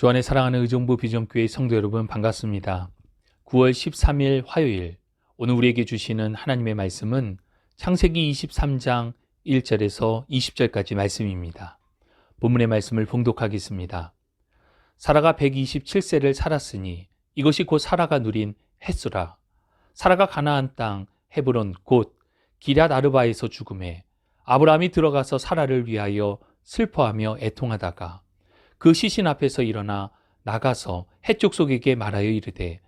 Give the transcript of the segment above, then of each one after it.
주 안에 사랑하는 의정부 비전교회 성도 여러분 반갑습니다. 9월 13일 화요일, 오늘 우리에게 주시는 하나님의 말씀은 창세기 23장 1절에서 20절까지 말씀입니다. 본문의 말씀을 봉독하겠습니다. 사라가 127세를 살았으니 이것이 곧 사라가 누린 햇수라. 사라가 가나안 땅 헤브론 곧 기럇 아르바에서 죽음에 아브라함이 들어가서 사라를 위하여 슬퍼하며 애통하다가 그 시신 앞에서 일어나 나가서 헷 족속에게 말하여 이르되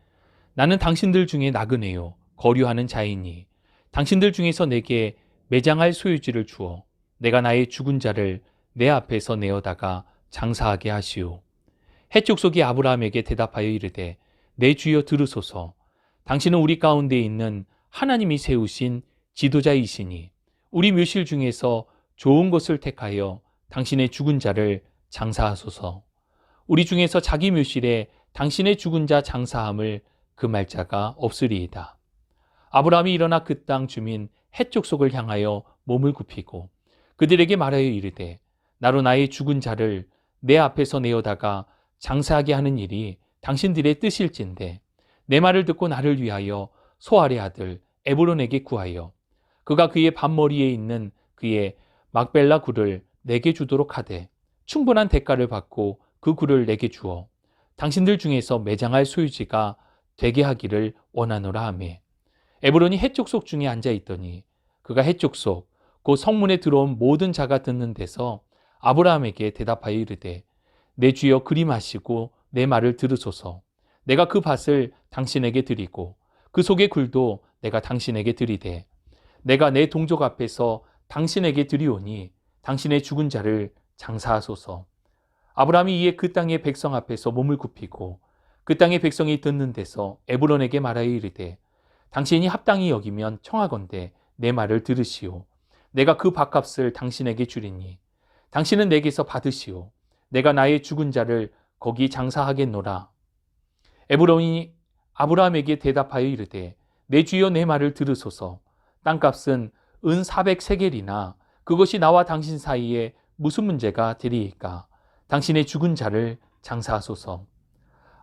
나는 당신들 중에 나그네요 거류하는 자이니 당신들 중에서 내게 매장할 소유지를 주어 내가 나의 죽은 자를 내 앞에서 내어다가 장사하게 하시오. 헷 족속이 아브라함에게 대답하여 이르되 내 주여 들으소서. 당신은 우리 가운데 있는 하나님이 세우신 지도자이시니 우리 묘실 중에서 좋은 것을 택하여 당신의 죽은 자를 장사하소서. 우리 중에서 자기 묘실에 당신의 죽은 자 장사함을 금할 자가 없으리이다. 아브라함이 일어나 그 땅 주민 헷 족속을 향하여 몸을 굽히고 그들에게 말하여 이르되 나로 나의 죽은 자를 내 앞에서 내어다가 장사하게 하는 일이 당신들의 뜻일진데 내 말을 듣고 나를 위하여 소알의 아들 에브론에게 구하여 그가 그의 밭머리에 있는 그의 막벨라 굴을 내게 주도록 하되 충분한 대가를 받고 그 굴을 내게 주어 당신들 중에서 매장할 소유지가 되게 하기를 원하노라 하매 에브론이 헷 족속 중에 앉아 있더니 그가 헷 족속 곧 성문에 들어온 모든 자가 듣는 데서 아브라함에게 대답하여 이르되 내 주여 그림하시고 내 말을 들으소서. 내가 그 밭을 당신에게 드리고 그 속의 굴도 내가 당신에게 드리되 내가 내 동족 앞에서 당신에게 드리오니 당신의 죽은 자를 장사하소서. 아브라함이 이에 그 땅의 백성 앞에서 몸을 굽히고 그 땅의 백성이 듣는 데서 에브론에게 말하여 이르되 당신이 합당히 여기면 청하건대 내 말을 들으시오. 내가 그 밭값을 당신에게 주리니 당신은 내게서 받으시오. 내가 나의 죽은 자를 거기 장사하겠노라. 에브론이 아브라함에게 대답하여 이르되 내 주여 내 말을 들으소서. 땅값은 은 400세겔이나 그것이 나와 당신 사이에 무슨 문제가 되리이까. 당신의 죽은 자를 장사하소서.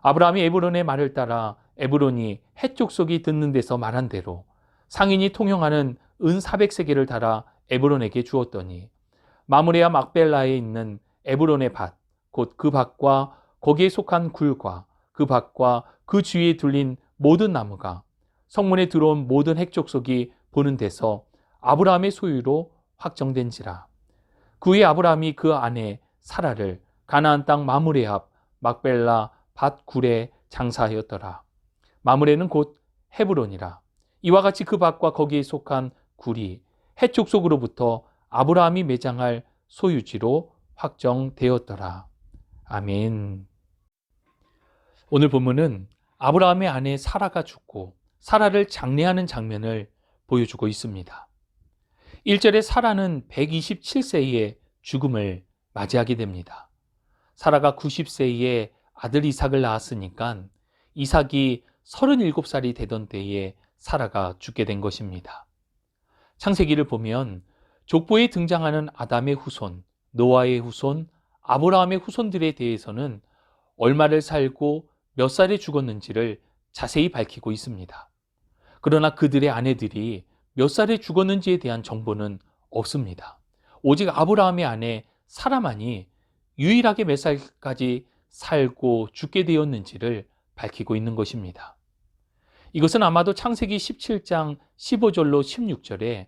아브라함이 에브론의 말을 따라 에브론이 헷 족속이 듣는 데서 말한 대로 상인이 통용하는 은 400세겔을 달아 에브론에게 주었더니 마므레와 막벨라에 있는 에브론의 밭, 곧 그 밭과 거기에 속한 굴과 그 밭과 그 주위에 둘린 모든 나무가 성문에 들어온 모든 헷 족속이 보는 데서 아브라함의 소유로 확정된지라. 그 후에 아브라함이 그 아내 사라를 가나안 땅 마므레 앞 막벨라 밭 굴에 장사하였더라. 마므레는 곧 헤브론이라. 이와 같이 그 밭과 거기에 속한 굴이 헷 족속으로부터 아브라함이 매장할 소유지로 확정되었더라. 아멘. 오늘 본문은 아브라함의 아내 사라가 죽고 사라를 장례하는 장면을 보여주고 있습니다. 1절에 사라는 127세의 죽음을 맞이하게 됩니다. 사라가 90세에 아들 이삭을 낳았으니까 이삭이 37살이 되던 때에 사라가 죽게 된 것입니다. 창세기를 보면 족보에 등장하는 아담의 후손, 노아의 후손, 아브라함의 후손들에 대해서는 얼마를 살고 몇 살에 죽었는지를 자세히 밝히고 있습니다. 그러나 그들의 아내들이 몇 살에 죽었는지에 대한 정보는 없습니다. 오직 아브라함의 아내 사라만이 유일하게 몇 살까지 살고 죽게 되었는지를 밝히고 있는 것입니다. 이것은 아마도 창세기 17장 15절로 16절에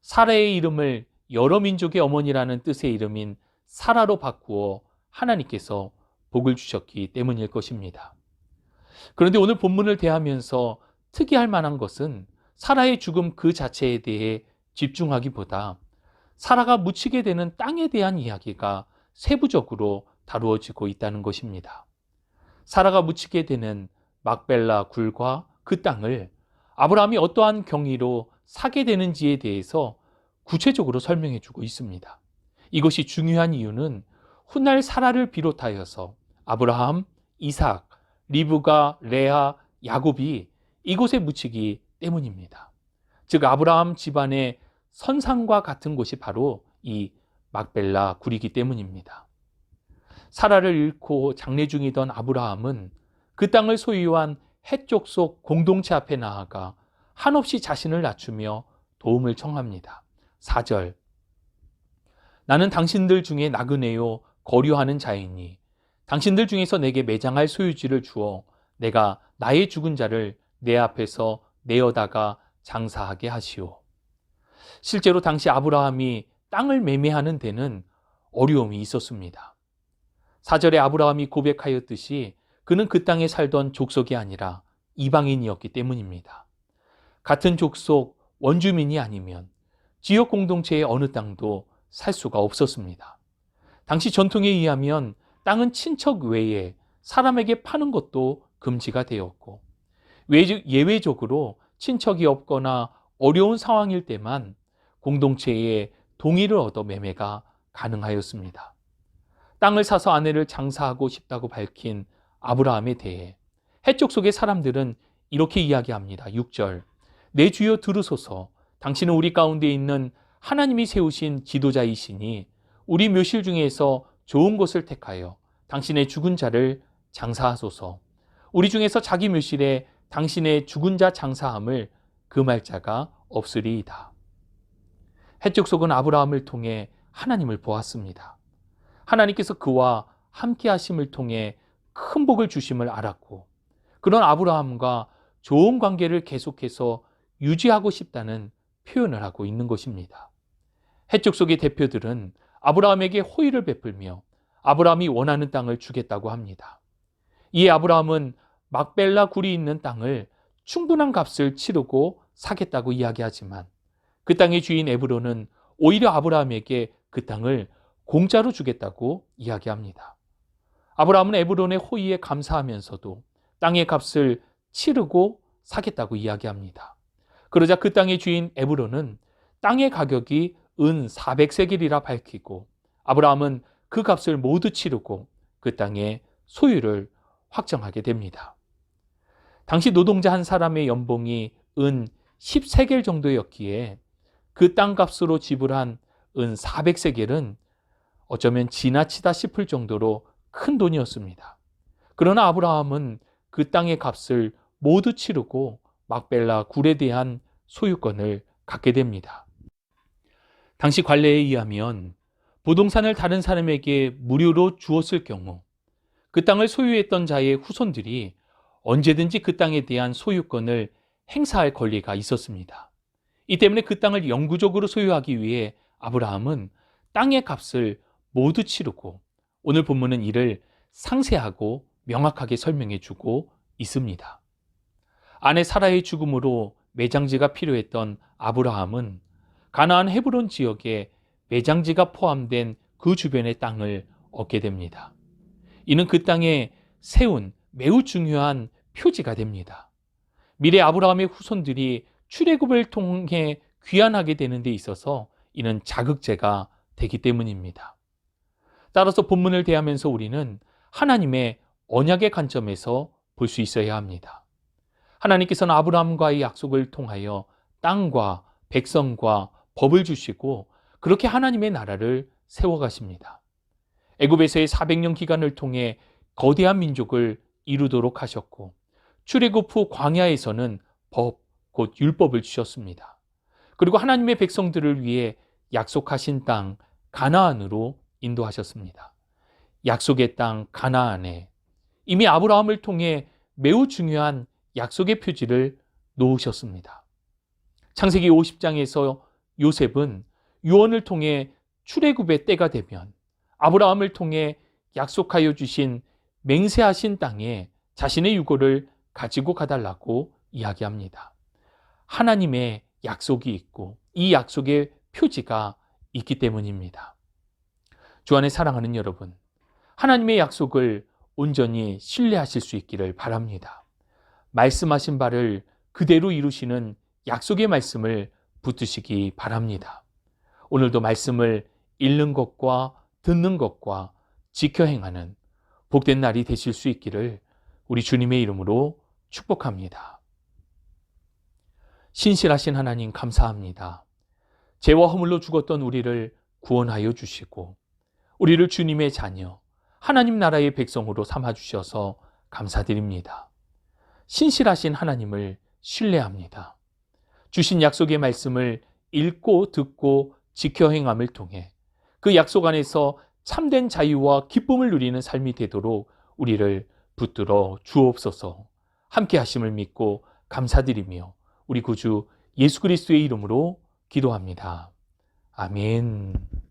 사라의 이름을 여러 민족의 어머니라는 뜻의 이름인 사라로 바꾸어 하나님께서 복을 주셨기 때문일 것입니다. 그런데 오늘 본문을 대하면서 특이할 만한 것은 사라의 죽음 그 자체에 대해 집중하기보다 사라가 묻히게 되는 땅에 대한 이야기가 세부적으로 다루어지고 있다는 것입니다. 사라가 묻히게 되는 막벨라 굴과 그 땅을 아브라함이 어떠한 경위로 사게 되는지에 대해서 구체적으로 설명해 주고 있습니다. 이것이 중요한 이유는 훗날 사라를 비롯하여서 아브라함, 이삭, 리브가, 레아, 야곱이 이곳에 묻히기 때문입니다. 즉 아브라함 집안의 선상과 같은 곳이 바로 이 막벨라 굴이기 때문입니다. 사라를 잃고 장래 중이던 아브라함은 그 땅을 소유한 헷 족속 공동체 앞에 나아가 한없이 자신을 낮추며 도움을 청합니다. 4절. 나는 당신들 중에 나그네요 거류하는 자이니 당신들 중에서 내게 매장할 소유지를 주어 내가 나의 죽은 자를 내 앞에서 내어다가 장사하게 하시오. 실제로 당시 아브라함이 땅을 매매하는 데는 어려움이 있었습니다. 4절에 아브라함이 고백하였듯이 그는 그 땅에 살던 족속이 아니라 이방인이었기 때문입니다. 같은 족속 원주민이 아니면 지역 공동체의 어느 땅도 살 수가 없었습니다. 당시 전통에 의하면 땅은 친척 외에 사람에게 파는 것도 금지가 되었고 예외적으로 친척이 없거나 어려운 상황일 때만 공동체의 동의를 얻어 매매가 가능하였습니다. 땅을 사서 아내를 장사하고 싶다고 밝힌 아브라함에 대해 해쪽 속의 사람들은 이렇게 이야기합니다. 6절. 내 주여 들으소서. 당신은 우리 가운데 있는 하나님이 세우신 지도자이시니 우리 묘실 중에서 좋은 곳을 택하여 당신의 죽은 자를 장사하소서. 우리 중에서 자기 묘실에 당신의 죽은 자 장사함을 금할 자가 없으리이다. 해쪽 속은 아브라함을 통해 하나님을 보았습니다. 하나님께서 그와 함께 하심을 통해 큰 복을 주심을 알았고 그런 아브라함과 좋은 관계를 계속해서 유지하고 싶다는 표현을 하고 있는 것입니다. 해쪽 속의 대표들은 아브라함에게 호의를 베풀며 아브라함이 원하는 땅을 주겠다고 합니다. 이에 아브라함은 막벨라 굴이 있는 땅을 충분한 값을 치르고 사겠다고 이야기하지만 그 땅의 주인 에브론은 오히려 아브라함에게 그 땅을 공짜로 주겠다고 이야기합니다. 아브라함은 에브론의 호의에 감사하면서도 땅의 값을 치르고 사겠다고 이야기합니다. 그러자 그 땅의 주인 에브론은 땅의 가격이 은 400세겔이라 밝히고 아브라함은 그 값을 모두 치르고 그 땅의 소유를 확정하게 됩니다. 당시 노동자 한 사람의 연봉이 은 10세겔 정도였기에 그 땅값으로 지불한 은 400세겔은 어쩌면 지나치다 싶을 정도로 큰 돈이었습니다. 그러나 아브라함은 그 땅의 값을 모두 치르고 막벨라 굴에 대한 소유권을 갖게 됩니다. 당시 관례에 의하면 부동산을 다른 사람에게 무료로 주었을 경우 그 땅을 소유했던 자의 후손들이 언제든지 그 땅에 대한 소유권을 행사할 권리가 있었습니다. 이 때문에 그 땅을 영구적으로 소유하기 위해 아브라함은 땅의 값을 모두 치르고 오늘 본문은 이를 상세하고 명확하게 설명해 주고 있습니다. 아내 사라의 죽음으로 매장지가 필요했던 아브라함은 가나안 헤브론 지역에 매장지가 포함된 그 주변의 땅을 얻게 됩니다. 이는 그 땅에 세운 매우 중요한 표지가 됩니다. 미래 아브라함의 후손들이 출애굽을 통해 귀환하게 되는 데 있어서 이는 자극제가 되기 때문입니다. 따라서 본문을 대하면서 우리는 하나님의 언약의 관점에서 볼 수 있어야 합니다. 하나님께서는 아브라함과의 약속을 통하여 땅과 백성과 법을 주시고 그렇게 하나님의 나라를 세워가십니다. 애굽에서의 400년 기간을 통해 거대한 민족을 이루도록 하셨고 출애굽 후 광야에서는 법, 곧 율법을 주셨습니다. 그리고 하나님의 백성들을 위해 약속하신 땅 가나안으로 인도하셨습니다. 약속의 땅 가나안에 이미 아브라함을 통해 매우 중요한 약속의 표지를 놓으셨습니다. 창세기 50장에서 요셉은 유언을 통해 출애굽의 때가 되면 아브라함을 통해 약속하여 주신 맹세하신 땅에 자신의 유고를 가지고 가달라고 이야기합니다. 하나님의 약속이 있고 이 약속의 표지가 있기 때문입니다. 주 안에 사랑하는 여러분, 하나님의 약속을 온전히 신뢰하실 수 있기를 바랍니다. 말씀하신 바를 그대로 이루시는 약속의 말씀을 붙드시기 바랍니다. 오늘도 말씀을 읽는 것과 듣는 것과 지켜 행하는 복된 날이 되실 수 있기를 우리 주님의 이름으로 축복합니다. 신실하신 하나님 감사합니다. 죄와 허물로 죽었던 우리를 구원하여 주시고 우리를 주님의 자녀, 하나님 나라의 백성으로 삼아주셔서 감사드립니다. 신실하신 하나님을 신뢰합니다. 주신 약속의 말씀을 읽고 듣고 지켜 행함을 통해 그 약속 안에서 참된 자유와 기쁨을 누리는 삶이 되도록 우리를 붙들어 주옵소서. 함께 하심을 믿고 감사드리며 우리 구주 예수 그리스도의 이름으로 기도합니다. 아멘.